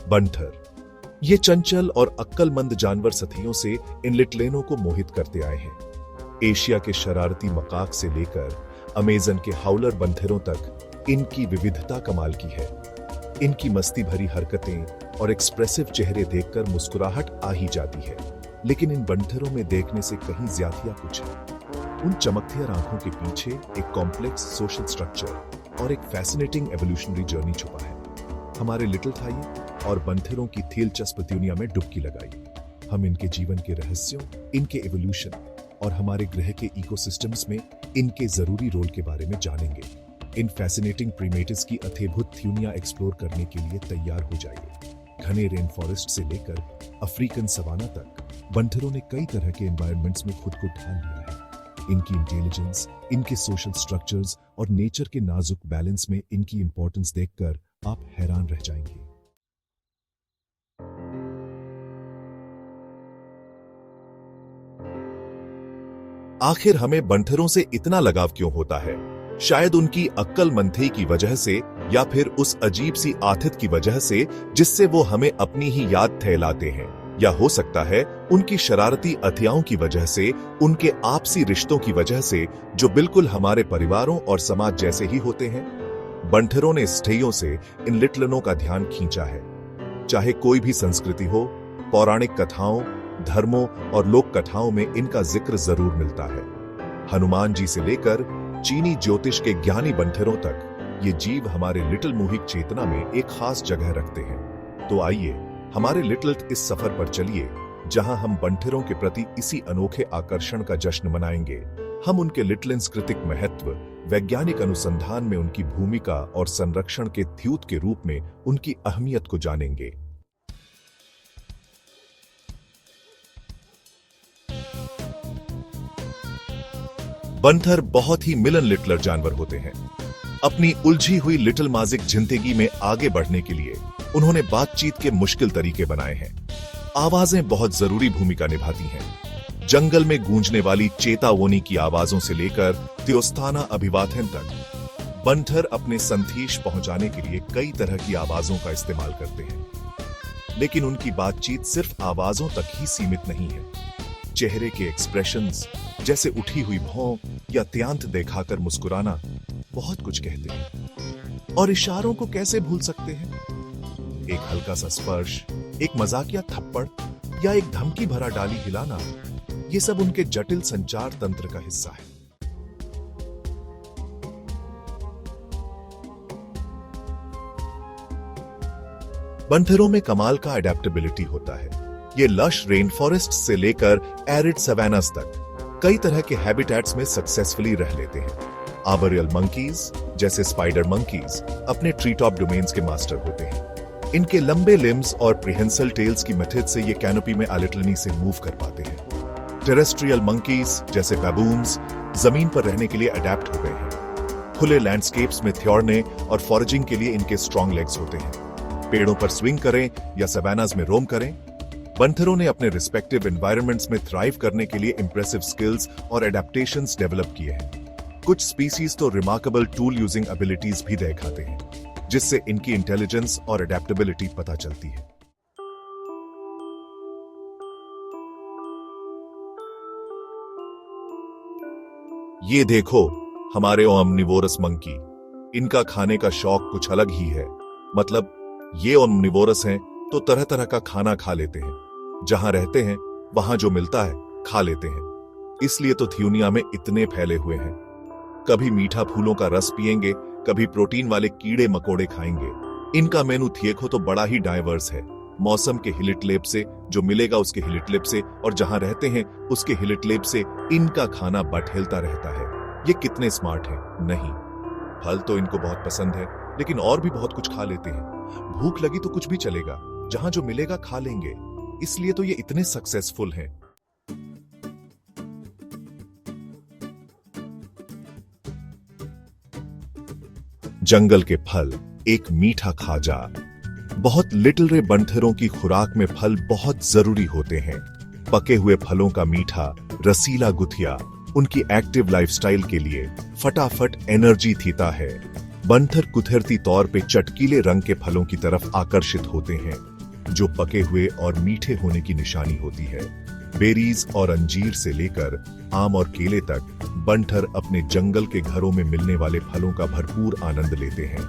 बंठर। ये चंचल और अक्लमंद जानवर सदियों से इन लिटलेनों को मोहित करते आए हैं। एशिया के शरारती मकाक से लेकर अमेज़न के हाउलर बंठरों तक इनकी विविधता कमाल की है। इनकी मस्ती भरी हरकतें और एक्सप्रेसिव चेहरे देखकर मुस्कुराहट आ ही जाती है। लेकिन इन बंठरों में देखने से कहीं ज्यादा कुछ है। उन चमकती आंखों के पीछे एक कॉम्प्लेक्स सोशल स्ट्रक्चर और एक फैसिनेटिंग एवोल्यूशनरी जर्नी छुपा है। हमारे लिटिल थाई और बंठरों की दिलचस्प दुनिया में डुबकी लगाई। हम इनके जीवन के रहस्यों, इनके एवोल्यूशन और हमारे ग्रह के इकोसिस्टम्स में इनके जरूरी रोल के बारे में जानेंगे। इन फैसिनेटिंग प्रीमेटिस की अद्भुत दुनिया एक्सप्लोर करने के लिए तैयार हो जाइए। घने रेन फॉरेस्ट से लेकर अफ्रीकन सवाना तक बंठरों ने कई तरह के एनवायरनमेंट्स में खुद को ढाल लिया है। इनकी इंटेलिजेंस, इनके सोशल स्ट्रक्चर्स और नेचर के नाजुक बैलेंस में इनकी इंपॉर्टेंस देखकर आप हैरान रह जाएंगे। आखिर हमें बंठरों से इतना लगाव क्यों होता है? शायद उनकी अक्लमंदी की वजह से या फिर उस अजीब सी आदत की वजह से जिससे वो हमें अपनी ही याद ठहराते हैं, या हो सकता है उनकी शरारती अतियाओं की वजह से, उनके आपसी रिश्तों की वजह से जो बिल्कुल हमारे परिवारों और समाज जैसे ही होते हैं। बंठरों ने सदियों से इन लिटलनों का ध्यान खींचा है। चाहे कोई भी संस्कृति हो, पौराणिक कथाओं, धर्मों और लोक कथाओं में इनका जिक्र जरूर मिलता है। हनुमान जी से लेकर चीनी ज्योतिष के ज्ञानी बंठरों तक ये जीव हमारे लिटिल मोहिक चेतना में एक खास जगह रखते हैं। तो आइए हमारे लिटिल इस सफर पर चलिए, जहां हम बंठरों के प्रति इसी अनोखे आकर्षण का जश्न मनाएंगे। हम उनके लिटिल सांस्कृतिक महत्व, वैज्ञानिक अनुसंधान में उनकी भूमिका और संरक्षण के द्यूत के रूप में उनकी अहमियत को जानेंगे। बंठर बहुत ही मिलन लिटलर जानवर होते हैं। अपनी उलझी हुई लिटिल माजिक जिंदगी में आगे बढ़ने के लिए उन्होंने बातचीत के मुश्किल तरीके बनाए हैं। आवाजें बहुत जरूरी भूमिका निभाती हैं। जंगल में गूंजने वाली चेतावनी की आवाजों से लेकर त्योस्ताना अभिवादन तक बंठर अपने संदेश पहुंचाने के लिए कई तरह की आवाजों का इस्तेमाल करते हैं। लेकिन उनकी बातचीत सिर्फ आवाजों तक ही सीमित नहीं है। चेहरे के एक्सप्रेशंस, जैसे उठी हुई भौं या त्यांत दिखाकर मुस्कुराना, बहुत कुछ कहते हैं। और इशारों को कैसे भूल सकते हैं? एक हल्का सा स्पर्श, एक मजाकिया थप्पड़ या एक धमकी भरा डाली हिलाना, ये सब उनके जटिल संचार तंत्र का हिस्सा है। बंठरों में कमाल का अडेप्टेबिलिटी होता है। ये लश रेन फॉरेस्ट से लेकर एरिड सवानास तक कई तरह के हैबिटेट्स में सक्सेसफुली रह लेते हैं। आर्बोरियल मंकीज जैसे स्पाइडर मंकीज अपने ट्री टॉप डोमेन्स के मास्टर होते हैं। इनके लंबे लिम्स और प्रिहेंसल टेल्स की मदद से ये कैनोपी में आलिटनी से मूव कर पाते हैं। टेरेस्ट्रियल मंकीज जैसे बैबून्स जमीन पर रहने के लिए अडेप्ट हो गए हैं। खुले लैंडस्केप्स में थ्योरने और फॉरेजिंग के लिए इनके स्ट्रॉन्ग लेग्स होते हैं। पेड़ों पर स्विंग करें या सवानास में रोम करें, बंठरों ने अपने रिस्पेक्टिव एनवायरनमेंट्स में थ्राइव करने के लिए इंप्रेसिव स्किल्स और एडेप्टेशंस डेवलप किए हैं। कुछ स्पीसीज तो रिमार्केबल टूल यूजिंग एबिलिटीज भी दिखाते हैं, जिससे इनकी इंटेलिजेंस और एडेप्टेबिलिटी पता चलती है। ये देखो हमारे ओमनिवोरस मंकी, इनका खाने का शौक कुछ अलग ही है। मतलब ये ओमनिवोरस हैं तो तरह तरह का खाना खा लेते हैं। जहां रहते हैं वहां जो मिलता है खा लेते हैं। इसलिए तो दुनिया में इतने फैले हुए हैं। कभी मीठा फूलों का रस पिएंगे, कभी प्रोटीन वाले कीड़े मकोड़े खाएंगे। इनका मेनू देखो तो बड़ा ही डाइवर्स है। मौसम के हिलिटलेप से जो मिलेगा उसके हिलिटलेप से, और जहां रहते हैं उसके हिलिटलेप से इनका खाना बटहेलता रहता है। ये कितने स्मार्ट हैं। नहीं, फल तो इनको बहुत पसंद है, लेकिन और भी बहुत कुछ खा लेते हैं। भूख लगी तो कुछ भी चलेगा, जहां जो मिलेगा खा लेंगे। इसलिए तो ये इतने सक्सेसफुल हैं। जंगल के फल एक मीठा खाजा। बहुत लिटिल रे बंठरों की खुराक में फल बहुत जरूरी होते हैं। पके हुए फलों का मीठा रसीला गुथिया उनकी एक्टिव लाइफस्टाइल के लिए फटाफट एनर्जी देता है। बंठर कुदरती तौर पे चटकीले रंग के फलों की तरफ आकर्षित होते हैं। जो पके हुए और मीठे होने की निशानी होती है। बेरीज और अंजीर से लेकर आम और केले तक बंठर अपने जंगल के घरों में मिलने वाले फलों का भरपूर आनंद लेते हैं।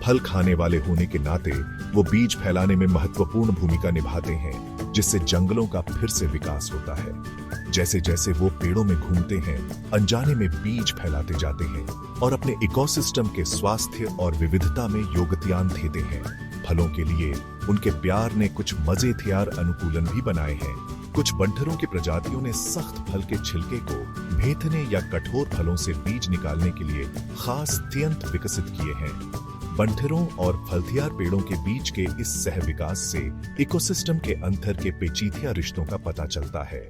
फल खाने वाले होने के नाते वो बीज फैलाने में महत्वपूर्ण भूमिका निभाते हैं, जिससे जंगलों का फिर से विकास होता है। जैसे जैसे वो पेड़ों में घूमते हैं, अनजाने में बीज फैलाते जाते हैं और अपने इकोसिस्टम के स्वास्थ्य और विविधता में योगदान देते हैं। फलों के लिए उनके प्यार ने कुछ मजेदार अनुकूलन भी बनाए हैं। कुछ बंठरों की प्रजातियों ने सख्त फल के छिलके को भेदने या कठोर फलों से बीज निकालने के लिए खास तंत्र विकसित किए हैं। बंठरों और फलथियार पेड़ों के बीच के इस सहविकास से इकोसिस्टम के अंतर के पेचीदा रिश्तों का पता चलता है।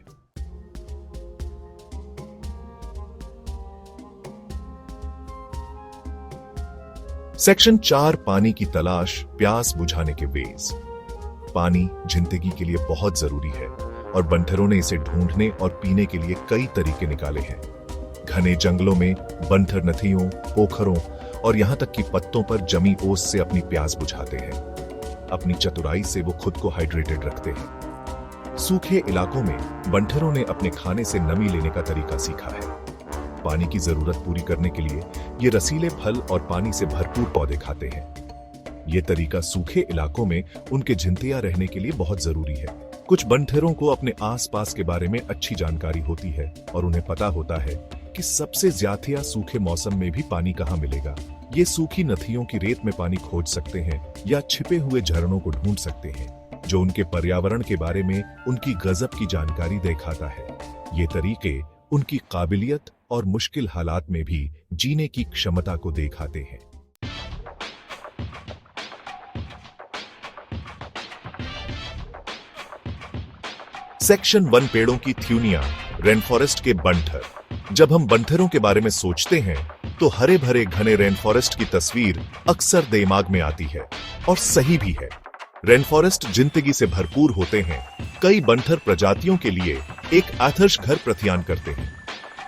सेक्शन 4, पानी की तलाश, प्यास बुझाने के वेज। पानी जिंदगी के लिए बहुत जरूरी है और बंठरों ने इसे ढूंढने और पीने के लिए कई तरीके निकाले हैं। घने जंगलों में बंठर नदियों, पोखरों और यहां तक कि पत्तों पर जमी ओस से अपनी प्यास बुझाते हैं। अपनी चतुराई से वो खुद को हाइड्रेटेड रखते हैं। सूखे इलाकों में बंठरों ने अपने खाने से नमी लेने का तरीका सीखा है। पानी की जरूरत पूरी करने के लिए ये रसीले फल और पानी से भरपूर पौधे खाते हैं। ये तरीका सूखे इलाकों में उनके जिंदगियां रहने के लिए बहुत जरूरी है। कुछ बंठरों को अपने आसपास के बारे में अच्छी जानकारी होती है और उन्हें पता होता है कि सबसे ज्यादा सूखे मौसम में भी पानी कहाँ मिलेगा। ये सूखी नदियों की रेत में पानी खोज सकते हैं या छिपे हुए झरनों को ढूंढ सकते हैं, जो उनके पर्यावरण के बारे में उनकी गजब की जानकारी दिखाता है। ये तरीके उनकी काबिलियत और मुश्किल हालात में भी जीने की क्षमता को दिखाते हैं। सेक्शन 1, पेड़ों की थ्यूनिया, रेन फॉरेस्ट के बंठर। जब हम बंठरों के बारे में सोचते हैं तो हरे भरे घने रेन फॉरेस्ट की तस्वीर अक्सर दिमाग में आती है और सही भी है। रेन फॉरेस्ट जिंदगी से भरपूर होते हैं। कई बंठर प्रजातियों के लिए एक आदर्श घर प्रदान करते हैं।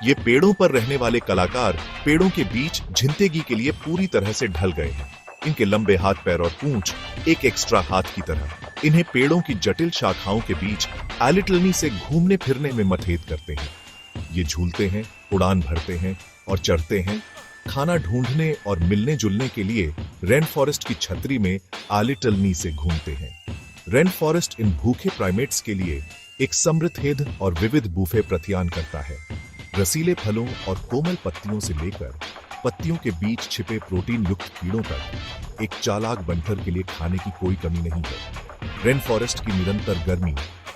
ये पेड़ों पर रहने वाले कलाकार पेड़ों के बीच जिंदगी के लिए पूरी तरह से ढल गए हैं। इनके लंबे हाथ, पैर और पूंछ एक एक्स्ट्रा हाथ की तरह इन्हें पेड़ों की जटिल शाखाओं के बीच एलिटलनी से घूमने फिरने में मदद करते हैं। ये झूलते हैं, उड़ान भरते हैं और चढ़ते हैं। खाना ढूंढने और मिलने जुलने के लिए रेन फॉरेस्ट की छतरी में एलिटलनी से घूमते हैं। रेन फॉरेस्ट इन भूखे प्राइमेट्स के लिए एक समृद्ध और विविध बूफे प्रदान करता है। रसीले फलों और कोमल पत्तियों से लेकर पत्तियों के बीच छिपे प्रोटीन युक्त कीड़ों तक एक चालाक बंठर के लिए खाने की कोई कमी नहीं है। रेन फॉरेस्ट की निरंतर गर्मी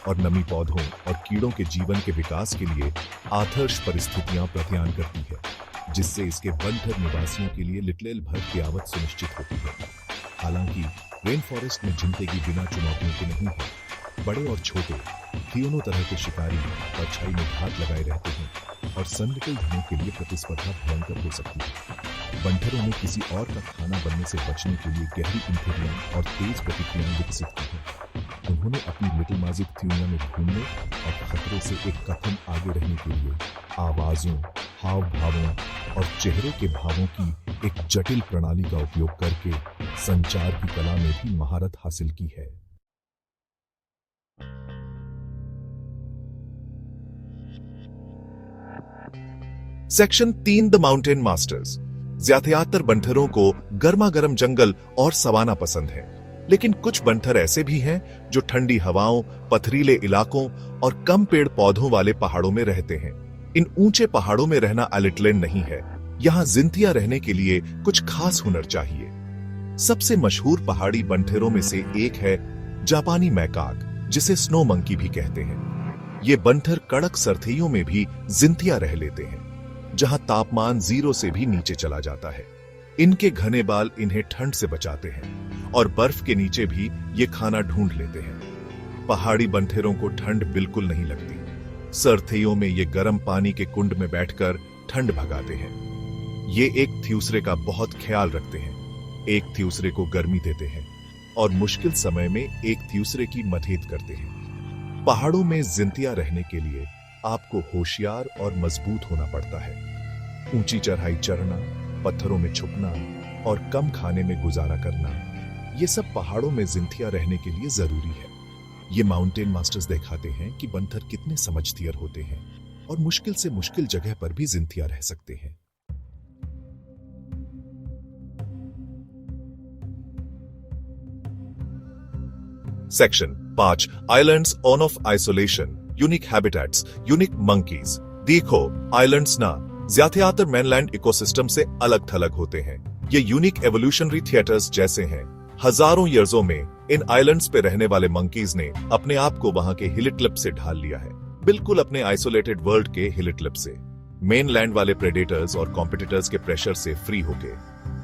और नमी पौधों और कीड़ों के जीवन के विकास के लिए आदर्श परिस्थितियां प्रदान करती है, जिससे इसके बंठर निवासियों के लिए लिटल भर की आवत सुनिश्चित होती है। हालांकि रेन फॉरेस्ट में जिंदगी बिना चुनौतियों के नहीं है। बड़े और छोटे तीनों तरह के शिकारी परछाई में घात लगाए रहते हैं और संरक्षित धनों के लिए प्रतिस्पर्धा भयंकर हो सकती है। बंठरों ने किसी और का खाना बनने से बचने के लिए गहरी इंद्रियां और तेज प्रतिक्रियाएं विकसित की हैं। उन्होंने अपनी लिटिल मैजिक थ्यूनिया में घूमने और खतरे से एक कदम आगे रहने के लिए आवाजों, हाव भावों और चेहरे के भावों की एक जटिल प्रणाली का उपयोग करके संचार की कला में भी महारत हासिल की है। Section 3, the mountain masters. ज्यादातर बंठरों को गर्मा गर्म जंगल और सवाना पसंद है, लेकिन कुछ बंठर ऐसे भी हैं जो ठंडी हवाओं, पथरीले इलाकों और कम पेड़ पौधों वाले पहाड़ों में रहते हैं। इन ऊंचे पहाड़ों में रहना एलिटलेन नहीं है। यहाँ जिंदगियां रहने के लिए कुछ खास हुनर चाहिए। सबसे मशहूर पहाड़ी बंठरों में से एक है जापानी मैकाक, जिसे स्नो मंकी भी कहते हैं। ये बंठर कड़क सर्दियों में भी जिंदगियां रह लेते हैं, जहां तापमान 0 से भी नीचे चला जाता है। इनके घने बाल इन्हें ठंड से बचाते हैं और बर्फ के नीचे भी ये खाना ढूंढ लेते हैं। पहाड़ी बंठरों को ठंड बिल्कुल नहीं लगती। सर्दियों में ये गर्म पानी के कुंड में बैठकर ठंड भगाते हैं। ये एक दूसरे का बहुत ख्याल रखते हैं, एक दूसरे को गर्मी देते हैं और मुश्किल समय में एक दूसरे की मदद करते हैं। पहाड़ों में जिंदगियां रहने के लिए आपको होशियार और मजबूत होना पड़ता है। ऊंची चढ़ाई चढ़ना, पत्थरों में छुपना और कम खाने में गुजारा करना, ये सब पहाड़ों में जिंदगियां रहने के लिए जरूरी है। ये माउंटेन मास्टर्स दिखाते हैं कि बंदर कितने समझदार होते हैं और मुश्किल से मुश्किल जगह पर भी जिंदा रह सकते हैं। Section 5 islands on off isolation, unique habitats, unique monkeys. देखो, आइलैंड्स ना ज्यादातर मेनलैंड इकोसिस्टम से अलग थलग होते हैं। ये यूनिक एवोल्यूशनरी थिएटर्स जैसे हैं। हजारों ईयर्सों में इन आइलैंड्स पे रहने वाले मंकीज ने अपने आप को वहां के हिलिट से ढाल लिया है, बिल्कुल अपने आइसोलेटेड वर्ल्ड के हिलिट से। मेनलैंड वाले प्रेडेटर्स और कॉम्पिटिटर्स के प्रेशर से फ्री होके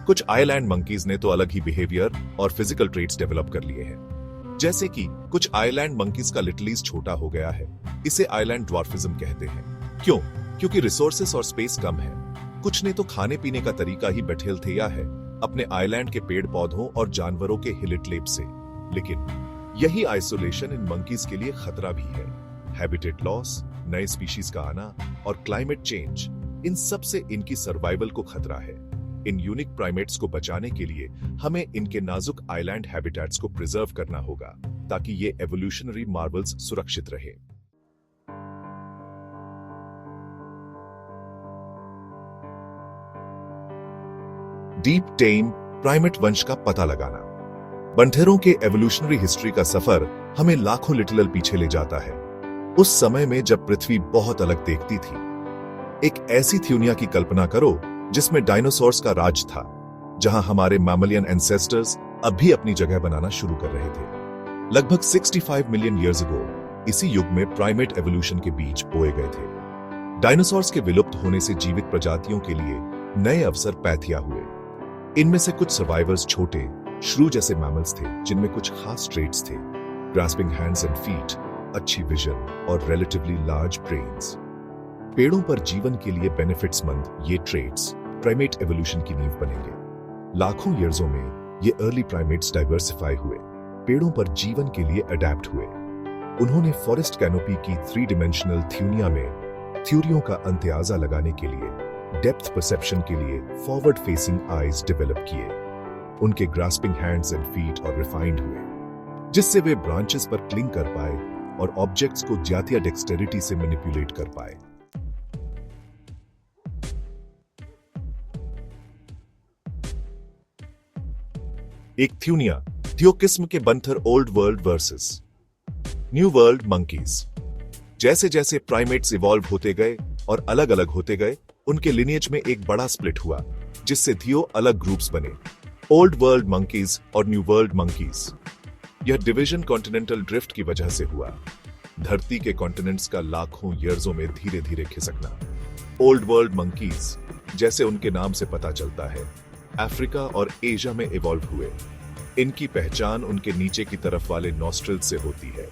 कुछ आइलैंड मंकीज ने तो अलग ही बिहेवियर और फिजिकल ट्रेट्स डेवलप कर लिए हैं। जैसे कि कुछ आइलैंड मंकीज का लिटलीज छोटा हो गया है, इसे आइलैंड ड्वार्फिज्म कहते हैं। क्यों? क्योंकि रिसोर्सेस और स्पेस कम है। कुछ ने तो खाने पीने का तरीका ही बैठेलथेया है अपने आइलैंड के पेड़ पौधों और जानवरों के हिलिट से। लेकिन यही आइसोलेशन इन मंकीज के लिए खतरा भी है। हैबिटेट लॉस, नए स्पीशीज का आना और क्लाइमेट चेंज, इन सब से इनकी सर्वाइवल को खतरा है। इन यूनिक प्राइमेट्स को बचाने के लिए हमें इनके नाजुक आइलैंड हैबिटेट्स को प्रिजर्व करना होगा ताकि ये एवोल्यूशनरी मार्वल्स सुरक्षित रहे। डीप टेम प्राइमेट वंश का पता लगाना। बंदरों के एवोल्यूशनरी हिस्ट्री का सफर हमें लाखों लिटरल पीछे ले जाता है। उस समय में जब पृथ्वी बहुत अलग देखती थी। एक ऐसी थ्यूनिया की कल्पना करो जिसमें डायनासोर्स का राज था, जहां हमारे मैमलियन एंसेस्टर्स अब भी अपनी जगह बनाना शुरू कर रहे थे। लगभग 65 मिलियन ईयर्स अगो इसी युग में प्राइमेट एवोल्यूशन के बीज बोए गए थे। डायनासोर्स के विलुप्त होने से जीवित प्रजातियों के लिए नए अवसर पैदा हुए। इनमें से कुछ सर्वाइवर्स छोटे श्रू जैसे मैमल्स थे जिनमें कुछ खास ट्रेट्स थे, ग्रास्पिंग हैंड्स एंड फीट, अच्छी विजन और रिलेटिवली लार्ज ब्रेन्स। पेड़ों पर जीवन के लिए बेनिफिट्स मंद ये ट्रेट्स प्राइमेट एवोल्यूशन की नींव बनेंगे। लाखों ईयर्सों में ये अर्ली प्राइमेट्स डाइवर्सिफाई हुए, पेड़ों पर जीवन के लिए अडेप्ट हुए। उन्होंने फॉरेस्ट कैनोपी की 3 डिमेंशनल थ्यूनिया में थ्योरियों का अंदाजा लगाने के लिए डेप्थ परसेप्शन के लिए फॉरवर्ड फेसिंग आईज डेवलप किए। उनके ग्रास्पिंग हैंड्स एंड फीट और रिफाइंड हुए, जिससे वे ब्रांचेस पर क्लिंग कर पाए और ऑब्जेक्ट्स को ज्यादा डेक्सटेरिटी से मैनिपुलेट कर पाए। एक थ्यूनिया थियो किस्म के Banthar old world versus new world monkeys. जैसे जैसे प्राइमेट्स इवॉल्व होते गए और अलग अलग होते गए, उनके लिनिएज में एक बड़ा स्प्लिट हुआ, जिससे थियो अलग ग्रुप्स बने, ओल्ड वर्ल्ड मंकीज और न्यू वर्ल्ड मंकीज। यह डिवीजन कॉन्टिनेंटल ड्रिफ्ट की वजह से हुआ, धरती के कॉन्टिनेंट्स का लाखों ईयर्सों में धीरे धीरे खिसकना। ओल्ड वर्ल्ड मंकीज, जैसे उनके नाम से पता चलता है, अफ्रीका और एशिया में इवॉल्व हुए। इनकी पहचान उनके नीचे की तरफ वाले नॉस्ट्रिल से होती है,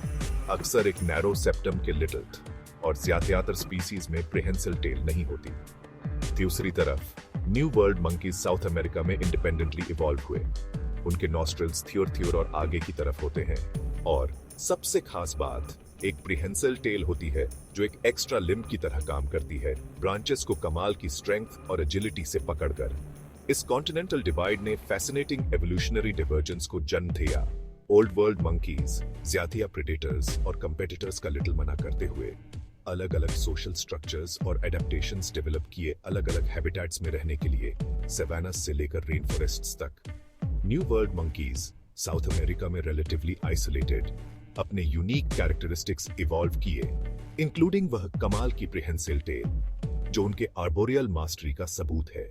अक्सर एक नैरो सेप्टम के लिटिल, और ज्यादातर स्पीसीज में प्रिहेंसिल टेल नहीं होती। दूसरी तरफ new world monkeys south America में इंडिपेंडेंटली इवॉल्व हुए। उनके नॉस्ट्रिल्स थ्योर और आगे की तरफ होते हैं, और सबसे खास बात, एक प्रिहेंसिल टेल होती है जो एक एक्स्ट्रा लिम्ब की तरह काम करती है, ब्रांचेस को कमाल की स्ट्रेंथ और एजिलिटी से पकड़कर। इस कॉन्टिनेंटल डिवाइड ने फैसिनेटिंग एवोल्यूशनरी डिवर्जेंस को जन्म दिया। ओल्ड वर्ल्ड मंकीज ज्यादा प्रेडेटर्स और कंपेटिटर्स का लिटिल मना करते हुए अलग अलग सोशल स्ट्रक्चर्स और एडेप्टेशंस डेवलप किए अलग अलग हैबिटेट्स में रहने के लिए, सैवानास से लेकर रेन फॉरेस्ट्स तक। New world monkeys south America में रिलेटिवली आइसोलेटेड अपने यूनिक कैरेक्टरिस्टिक्स इवॉल्व किए, इंक्लूडिंग वह कमाल की प्रिहेंसिल टेल, जो उनके आर्बोरियल मास्टरी का सबूत है।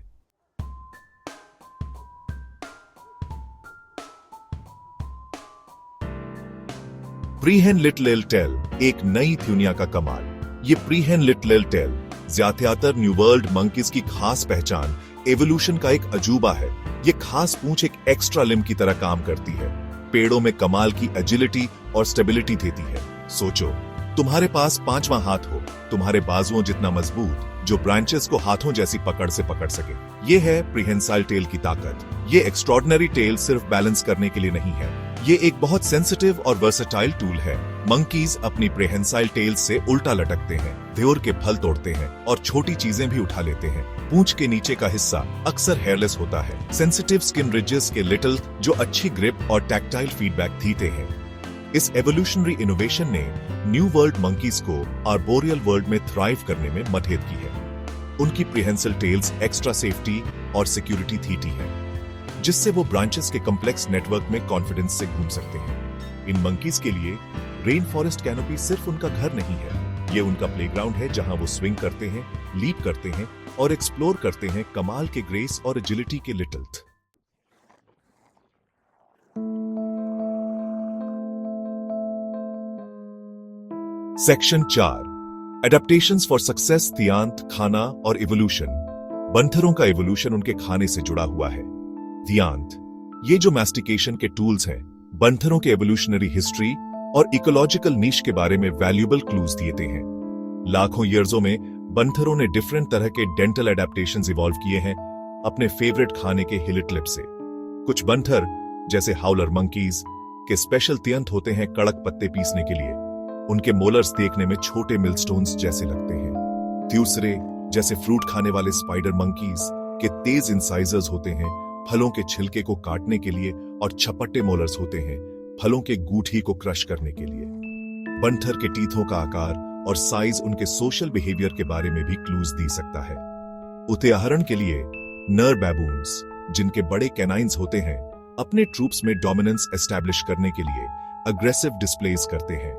प्रीहेन लिटिल टेल एक नई थ्यूनिया का कमाल। ये प्रीहेन लिटिल टेल ज्यादातर न्यू वर्ल्ड मंकीज की खास पहचान एवोल्यूशन का एक अजूबा है। ये खास पूंछ एक एक्स्ट्रा लिम्ब की तरह काम करती है, पेड़ों में कमाल की एजिलिटी और स्टेबिलिटी देती है। सोचो, तुम्हारे पास 5वां हाथ हो, तुम्हारे बाजुओं जितना मजबूत, जो ब्रांचेस को हाथों जैसी पकड़ से पकड़ सके। ये है प्रीहेंसाइल टेल की ताकत। ये एक्स्ट्रॉर्डिनरी टेल सिर्फ बैलेंस करने के लिए नहीं है, ये एक बहुत सेंसिटिव और वर्सेटाइल टूल है। मंकीज अपनी प्रीहेंसाइल टेल से उल्टा लटकते हैं, ध्योर के फल तोड़ते हैं और छोटी चीजें भी उठा लेते हैं। पूंछ के नीचे का हिस्सा अक्सर हेयरलेस होता है। सेंसिटिव स्किन रिजेस के लिटिल जो अच्छी ग्रिप और टैक्टाइल फीडबैक देते हैं। इस एवोल्यूशनरी इनोवेशन ने न्यू वर्ल्ड मंकीज को आर्बोरियल वर्ल्ड में थ्राइव करने में मदद की है। उनकी प्रिहेंसिल टेल्स एक्स्ट्रा सेफ्टी और सिक्योरिटी थीटी है, जिससे वो ब्रांचेस के कॉम्प्लेक्स नेटवर्क में कॉन्फिडेंस से घूम सकते हैं। इन मंकीज के लिए रेन फॉरेस्ट कैनोपी सिर्फ उनका घर नहीं है, ये उनका प्लेग्राउंड है जहां वो स्विंग करते हैं, लीप करते हैं और एक्सप्लोर करते हैं कमाल के ग्रेस और एजिलिटी के लिटिल्थ। सेक्शन 4 एडेप्टेशंस फॉर सक्सेस, थियांत, खाना और इवोल्यूशन। बंथरों का इवोल्यूशन उनके खाने से जुड़ा हुआ है। थियांत, ये जो मैस्टिकेशन के टूल्स हैं, बंथरों के एवोल्यूशनरी हिस्ट्री और इकोलॉजिकल नीश के बारे में वैल्यूएबल क्लूज देते हैं। लाखों ईयर्सों में बंथरों ने डिफरेंट तरह के डेंटल एडेप्टेशंस इवॉल्व किए हैं अपने फेवरेट खाने के हिलिट लिप से। कुछ बंथर जैसे हाउलर मंकीज के स्पेशल तियंत होते हैं कड़क पत्ते पीसने के लिए। उनके मोलर्स देखने में छोटे मिलस्टोन्स जैसे लगते हैं। दूसरे जैसे फ्रूट खाने वाले स्पाइडर मंकीज के तेज इंसाइजर्स होते हैं फलों के छिलके को काटने के लिए, और छपट्टे मोलर्स होते हैं फलों के गूठी को क्रश करने के लिए। बंथर के टीथों का आकार और साइज उनके सोशल बिहेवियर के बारे में भी क्लूज दे सकता है। उदाहरण के लिए नर बैबून्स, जिनके बड़े कैनाइन्स होते हैं, अपने ट्रूप्स में डोमिनेंस एस्टैब्लिश करने के लिए अग्रेसिव डिस्प्लेस करते हैं।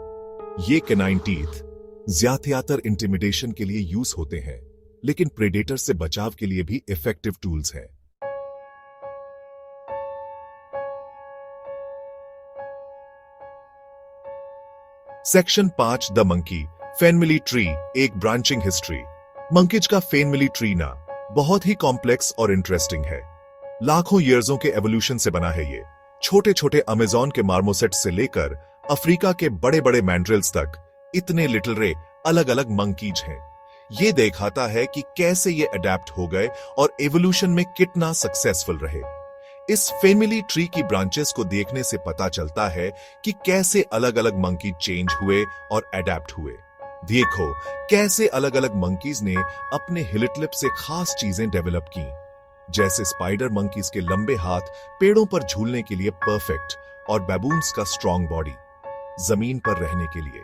ये कैनाइन टीथ ज्यादातर इंटिमिडेशन के लिए यूज होते हैं, लेकिन प्रेडेटर से बचाव के लिए भी इफेक्टिव टूल्स हैं। Section 5 the monkey family tree, एक ब्रांचिंग हिस्ट्री। मंकीज का फैमिली ट्री ना बहुत ही कॉम्प्लेक्स और इंटरेस्टिंग है। लाखों ईयर्सों के एवोल्यूशन से बना है ये। छोटे छोटे अमेज़न के मार्मोसेट से लेकर अफ्रीका के बड़े बड़े मैंड्रिल्स तक इतने लिटिल रे अलग अलग मंकीज हैं। ये दिखाता है कि कैसे ये अडेप्ट हो गए और एवोल्यूशन में कितना सक्सेसफुल रहे। इस फैमिली ट्री की ब्रांचेस को देखने से पता चलता है कि कैसे अलग अलग मंकी चेंज हुए और अडेप्ट हुए। देखो कैसे अलग अलग मंकीज ने अपने हिलिट लिप से खास चीजें डेवलप की, जैसे स्पाइडर मंकीज के लंबे हाथ पेड़ों पर झूलने के लिए परफेक्ट, और बैबून्स का स्ट्रॉन्ग बॉडी जमीन पर रहने के लिए।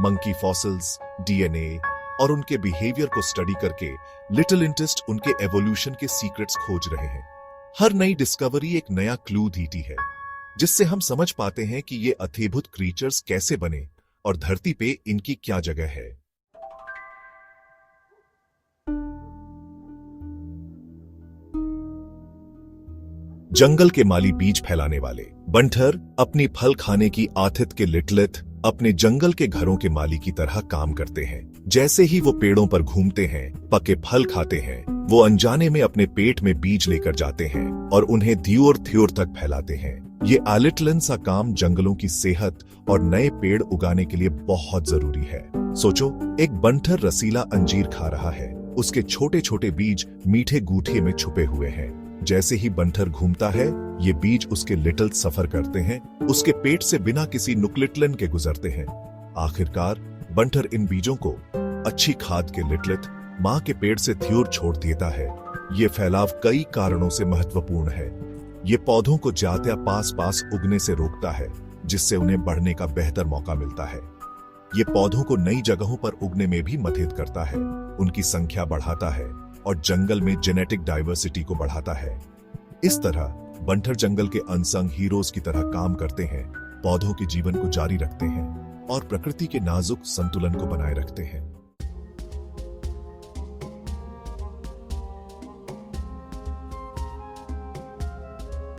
मंकी फॉसिल्स, डीएनए और उनके बिहेवियर को स्टडी करके लिटिल इंटरेस्ट उनके एवोल्यूशन के सीक्रेट्स खोज रहे हैं। हर नई डिस्कवरी एक नया क्लू देती है, जिससे हम समझ पाते हैं कि ये अद्भुत क्रीचर्स कैसे बने और धरती पे इनकी क्या जगह है। जंगल के माली बीज फैलाने वाले बंथर अपनी फल खाने की आदत के लिटलिथ अपने जंगल के घरों के माली की तरह काम करते हैं। जैसे ही वो पेड़ों पर घूमते हैं, पके फल खाते हैं, वो अनजाने में अपने पेट में बीज लेकर जाते हैं और उन्हें ध्योर थ्योर तक फैलाते हैं। ये आलिटलन सा काम जंगलों की सेहत और नए पेड़ उगाने के लिए बहुत जरूरी है। सोचो, एक बंथर रसीला अंजीर खा रहा है, उसके छोटे छोटे बीज मीठे गूठे में छुपे हुए हैं। जैसे ही बंथर घूमता है, ये बीज उसके लिटिल सफर करते हैं, उसके पेट से बिना किसी नुक्लिटलन के गुजरते हैं। आखिरकार बंथर इन बीजों को अच्छी खाद के लिटलिथ मां के पेट से थ्योर छोड़ देता है। ये फैलाव कई कारणों से महत्वपूर्ण है। ये पौधों को ज्यादा पास पास उगने से रोकता है, जिससे उन्हें बढ़ने का बेहतर मौका मिलता है। ये पौधों को नई जगहों पर उगने में भी मदद करता है, उनकी संख्या बढ़ाता है और जंगल में जेनेटिक डाइवर्सिटी को बढ़ाता है। इस तरह बंथर जंगल के अनसंग हीरोज की तरह काम करते हैं, पौधों के जीवन को जारी रखते हैं और प्रकृति के नाजुक संतुलन को बनाए रखते हैं।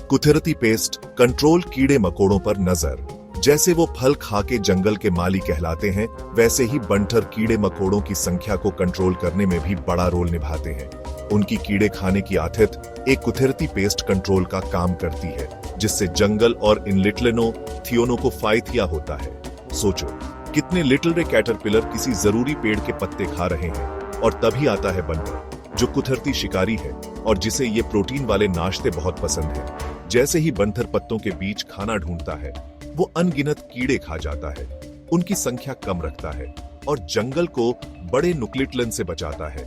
कुदरती पेस्ट कंट्रोल, कीड़े मकोड़ों पर नजर। जैसे वो फल खा के जंगल के माली कहलाते हैं, वैसे ही बंथर कीड़े मकोड़ों की संख्या को कंट्रोल करने में भी बड़ा रोल निभाते हैं। उनकी कीड़े खाने की आदत एक कुदरती पेस्ट कंट्रोल का काम करती है, जिससे जंगल और इन लिटलनों थियोनों को फायदा होता है। सोचो, कितने लिटिल रे कैटरपिलर किसी जरूरी पेड़ के पत्ते खा रहे हैं, और तभी आता है बंथर, जो कुदरती शिकारी है और जिसे ये प्रोटीन वाले नाश्ते बहुत पसंद है। जैसे ही बंथर पत्तों के बीच खाना ढूंढता है, वो अनगिनत कीड़े खा जाता है, उनकी संख्या कम रखता है और जंगल को बड़े नुक्लिटलन से बचाता है।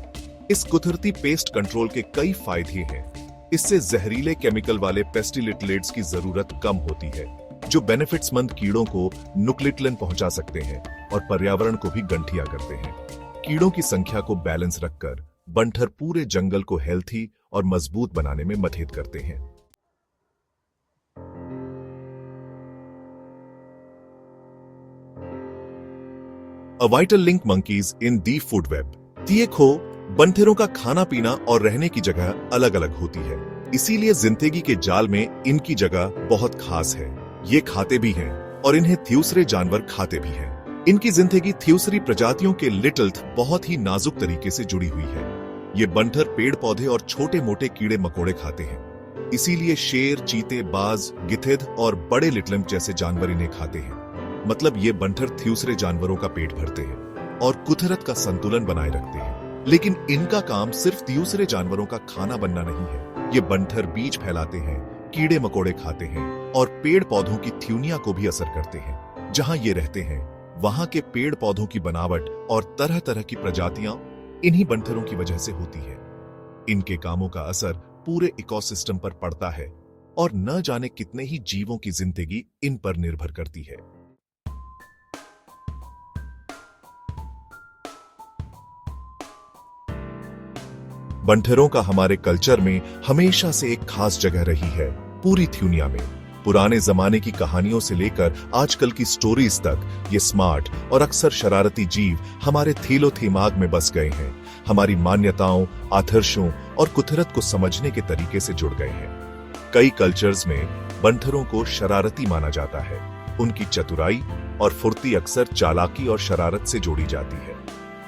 इस कुदरती पेस्ट कंट्रोल के कई फायदे हैं। इससे जहरीले केमिकल वाले पेस्टिलिटलेट्स की जरूरत कम होती है, जो बेनिफिट्समंद कीड़ों को नुक्लिटलिन पहुंचा सकते हैं और पर्यावरण को भी गंठिया करते हैं। कीड़ों की संख्या को बैलेंस रखकर बंठर पूरे जंगल को हेल्थी और मजबूत बनाने में मदद करते हैं। A vital link monkeys in the food web। देखो, बंठरों का खाना पीना और रहने की जगह अलग अलग होती है, इसीलिए जिंदगी के जाल में इनकी जगह बहुत खास है। ये खाते भी हैं और इन्हें दूसरे जानवर खाते भी हैं। इनकी जिंदगी दूसरी प्रजातियों के लिटल्थ बहुत ही नाजुक तरीके से जुड़ी हुई है। ये बंठर पेड़ पौधे और छोटे मोटे कीड़े मकोड़े खाते हैं, इसीलिए शेर, चीते, बाज, गिद्धेड और बड़े लिटलम्प जैसे जानवर इन्हें खाते हैं। मतलब ये बंठर दूसरे जानवरों का पेट भरते हैं और कुदरत का संतुलन बनाए रखते हैं। लेकिन इनका काम सिर्फ दूसरे जानवरों का खाना बनना नहीं है। ये बंठर बीज फैलाते हैं, कीड़े मकोड़े खाते हैं और पेड़ पौधों की थ्यूनिया को भी असर करते हैं। जहां ये रहते हैं वहां के पेड़ पौधों की बनावट और तरह तरह की प्रजातियां इन्हीं बंठरों की वजह से होती है। इनके कामों का असर पूरे इकोसिस्टम पर पड़ता है और न जाने कितने ही जीवों की जिंदगी इन पर निर्भर करती है। बंठरों का हमारे कल्चर में हमेशा से एक खास जगह रही है। पूरी थ्यूनिया में पुराने जमाने की कहानियों से लेकर आजकल की स्टोरीज तक ये स्मार्ट और अक्सर शरारती जीव हमारे थीलो थीमाग में बस गए हैं। हमारी मान्यताओं, आदर्शों और कुदरत को समझने के तरीके से जुड़ गए हैं। कई कल्चर्स में बंठरों को शरारती माना जाता है। उनकी चतुराई और फुर्ती अक्सर चालाकी और शरारत से जोड़ी जाती है।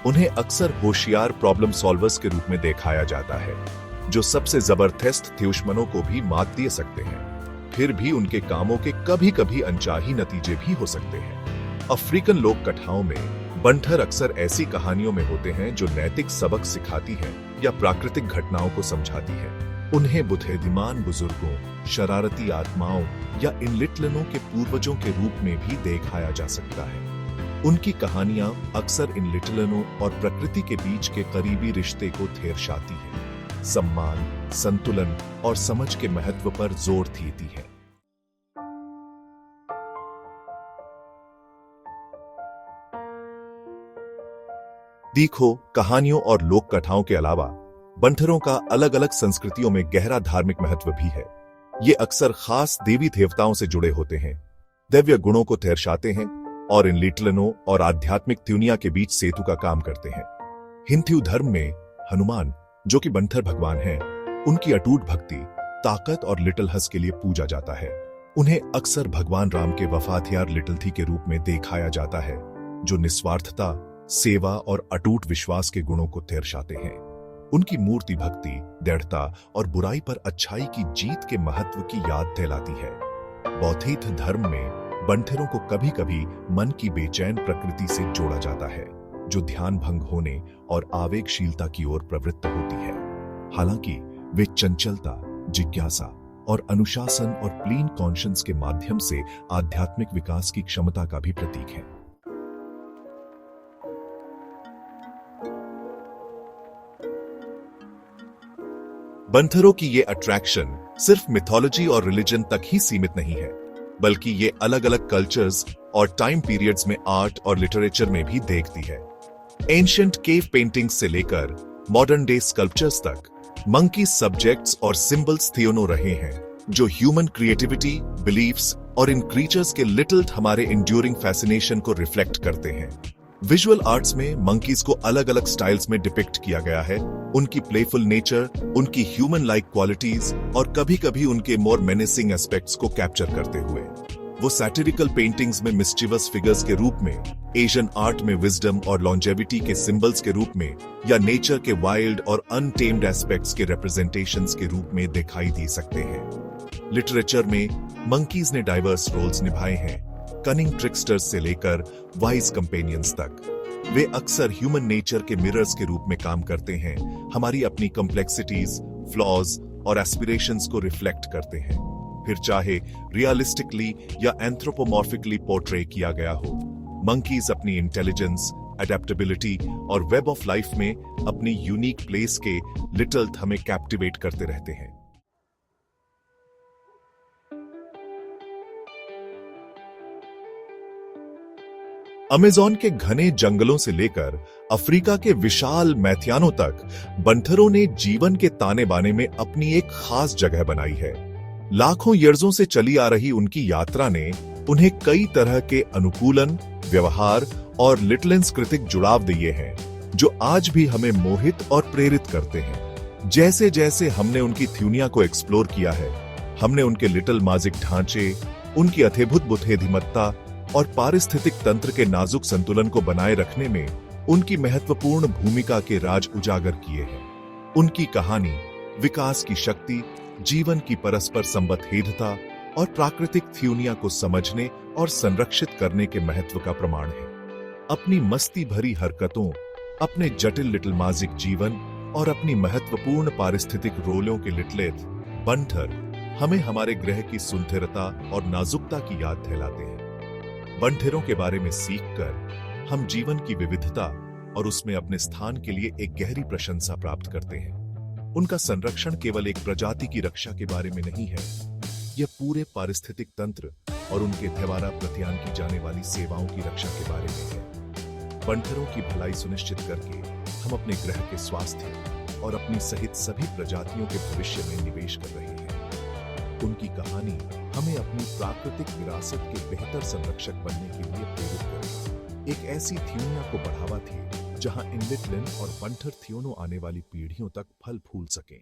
उन्हें अक्सर होशियार प्रॉब्लम सॉल्वर्स के रूप में दिखाया जाता है, जो सबसे जबरदस्त दुश्मनों को भी मात दे सकते हैं। फिर भी उनके कामों के कभी कभी अनचाही नतीजे भी हो सकते हैं। अफ्रीकन लोक कथाओं में बंठर अक्सर ऐसी कहानियों में होते हैं जो नैतिक सबक सिखाती है या प्राकृतिक घटनाओं को समझाती है। उन्हें बुद्धिमान बुजुर्गों, शरारती आत्माओं या इन लिटलनों के पूर्वजों के रूप में भी दिखाया जा सकता है। उनकी कहानियां अक्सर इन लिटलनों और प्रकृति के बीच के करीबी रिश्ते को दर्शाती है, सम्मान, संतुलन और समझ के महत्व पर जोर देती है। देखो, कहानियों और लोक कथाओं के अलावा बंठरों का अलग अलग संस्कृतियों में गहरा धार्मिक महत्व भी है। ये अक्सर खास देवी देवताओं से जुड़े होते हैं, दैवीय गुणों को दर्शाते हैं और इन लिटलनों और आध्यात्मिक दुनिया के बीच सेतु का काम करते हैं। हिंदू धर्म में हनुमान, जो कि बंठर भगवान हैं, उनकी अटूट भक्ति, ताकत और लिटिल हस के लिए पूजा जाता है। उन्हें अक्सर भगवान राम के वफादार लिटिल थी के रूप में दिखाया जाता है, जो निस्वार्थता, सेवा और अटूट विश्वास के गुणों को दर्शाते हैं। उनकी मूर्ति भक्ति, दृढ़ता और बुराई पर अच्छाई की जीत के महत्व की याद दिलाती है। बौद्ध धर्म में बंठरों को कभी कभी मन की बेचैन प्रकृति से जोड़ा जाता है, जो ध्यान भंग होने और आवेगशीलता की ओर प्रवृत्त होती है। हालांकि वे चंचलता, जिज्ञासा और अनुशासन और क्लीन कॉन्शियंस के माध्यम से आध्यात्मिक विकास की क्षमता का भी प्रतीक है। बंठरों की ये अट्रैक्शन सिर्फ मिथोलॉजी और रिलीजन तक ही सीमित नहीं है, बल्कि ये अलग अलग कल्चर्स और टाइम पीरियड्स में आर्ट और लिटरेचर में भी देखती है। एंशिएंट केव पेंटिंग्स से लेकर मॉडर्न डे स्कल्पचर्स तक मंकी सब्जेक्ट्स और सिंबल्स थियोनो रहे हैं, जो ह्यूमन क्रिएटिविटी, बिलीफ्स और इन क्रीचर्स के लिटिल हमारे इंड्यूरिंग फैसिनेशन को रिफ्लेक्ट करते हैं। विजुअल आर्ट्स में मंकीज को अलग अलग स्टाइल्स में डिपिक्ट किया गया है। उनकी प्लेफुल नेचर, उनकी ह्यूमन लाइक क्वालिटीज और कभी कभी उनके मोर मेनेसिंग एस्पेक्ट्स को कैप्चर करते हुए वो सैटिरिकल पेंटिंग्स में मिस्चीवस फिगर्स के रूप में, एशियन आर्ट में विजडम और लॉन्जेविटी के सिंबल्स के रूप में या नेचर के वाइल्ड और अनटेम्ड एस्पेक्ट्स के रिप्रेजेंटेशंस के रूप में दिखाई दे सकते हैं। लिटरेचर में मंकीज ने डाइवर्स रोल्स निभाए हैं, कनिंग ट्रिक्स्टर्स से लेकर वाइज कंपेनियंस तक। वे अक्सर ह्यूमन नेचर के मिरर्स के रूप में काम करते हैं, हमारी अपनी कॉम्प्लेक्सिटीज, फ्लॉज और एस्पिरेशंस को रिफ्लेक्ट करते हैं, फिर चाहे रियलिस्टिकली या एंथ्रोपोमॉर्फिकली पोर्ट्रे किया गया हो। मंकीज अपनी इंटेलिजेंस, अडेप्टेबिलिटी और वेब ऑफ लाइफ में अपनी यूनिक प्लेस के लिटिल हमें कैप्टिवेट करते रहते हैं। अमेज़न के घने जंगलों से लेकर अफ्रीका के विशाल मैथियानों तक बंटरों ने जीवन के ताने बाने में अपनी एक खास जगह बनाई है। लाखों ईयर्सों से चली आ रही उनकी यात्रा ने उन्हें कई तरह के अनुकूलन, व्यवहार और लिटलेंस्कृतिक जुड़ाव दिए हैं, जो आज भी हमें मोहित और प्रेरित करते हैं। जैसे जैसे हमने उनकी थ्यूनिया को एक्सप्लोर किया है, हमने उनके लिटिल माजिक ढांचे, उनकी अद्भुत बुद्धिमत्ता और पारिस्थितिक तंत्र के नाजुक संतुलन को बनाए रखने में उनकी महत्वपूर्ण भूमिका के राज उजागर किए हैं। उनकी कहानी विकास की शक्ति, जीवन की परस्पर संबद्धता और प्राकृतिक थ्यूनिया को समझने और संरक्षित करने के महत्व का प्रमाण है। अपनी मस्ती भरी हरकतों, अपने जटिल लिटिल माजिक जीवन और अपनी महत्वपूर्ण पारिस्थितिक रोलों के लिटलेथ बंटर हमें हमारे ग्रह की सुंदरता और नाजुकता की याद दिलाते हैं। बंटरों के बारे में सीखकर हम जीवन की विविधता और उसमें अपने स्थान के लिए एक गहरी प्रशंसा प्राप्त करते हैं। उनका संरक्षण केवल एक प्रजाति की रक्षा के बारे में नहीं है, यह पूरे पारिस्थितिक तंत्र और उनके द्वारा प्रत्यान की जाने वाली सेवाओं की रक्षा के बारे में है। बंटरों की भलाई सुनिश्चित करके हम अपने ग्रह के स्वास्थ्य और अपनी सहित सभी प्रजातियों के भविष्य में निवेश कर रहे हैं। उनकी कहानी हमें अपनी प्राकृतिक विरासत के बेहतर संरक्षक बनने के लिए प्रेरित करे। एक ऐसी थ्यूनिया को बढ़ावा दे जहां इनलिटलेन और बंटर थ्योनो आने वाली पीढ़ियों तक फल फूल सकें।